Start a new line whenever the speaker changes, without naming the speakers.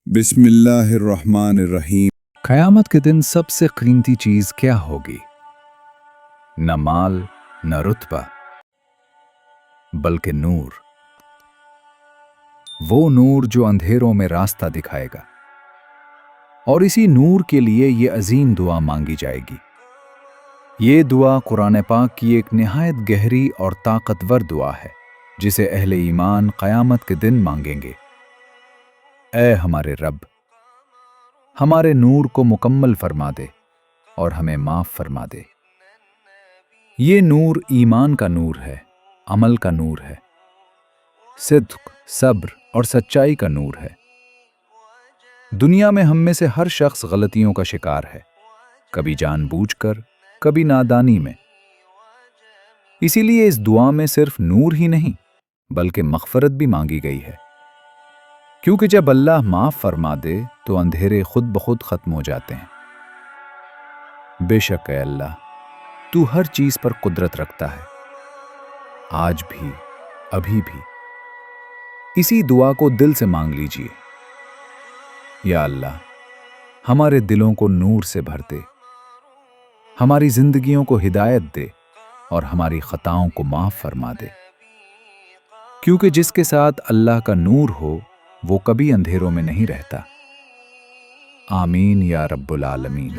बिस्मिल्लाहिर्रहमानिर्रहीम।
क़यामत के दिन सबसे कीमती चीज क्या होगी? न माल न रुतबा, बल्कि नूर। वो नूर जो अंधेरों में रास्ता दिखाएगा। और इसी नूर के लिए ये अजीम दुआ मांगी जाएगी। ये दुआ कुरान पाक की एक निहायत गहरी और ताकतवर दुआ है, जिसे अहले ईमान क़यामत के दिन मांगेंगे। ऐ हमारे रब, हमारे नूर को मुकम्मल फरमा दे और हमें माफ फरमा दे। ये नूर ईमान का नूर है, अमल का नूर है, सिद्क़, सब्र और सच्चाई का नूर है। दुनिया में हम में से हर शख्स गलतियों का शिकार है, कभी जानबूझकर, कभी नादानी में। इसीलिए इस दुआ में सिर्फ नूर ही नहीं, बल्कि मग़फ़िरत भी मांगी गई है। क्योंकि जब अल्लाह माफ फरमा दे तो अंधेरे खुद ब खुद खत्म हो जाते हैं। बेशक है अल्लाह, तू हर चीज पर कुदरत रखता है, आज भी, अभी भी। इसी दुआ को दिल से मांग लीजिए। या अल्लाह, हमारे दिलों को नूर से भर दे, हमारी जिंदगियों को हिदायत दे और हमारी खताओं को माफ फरमा दे। क्योंकि जिसके साथ अल्लाह का नूर हो वो कभी अंधेरों में नहीं रहता। आमीन या रब्बुल आलमीन।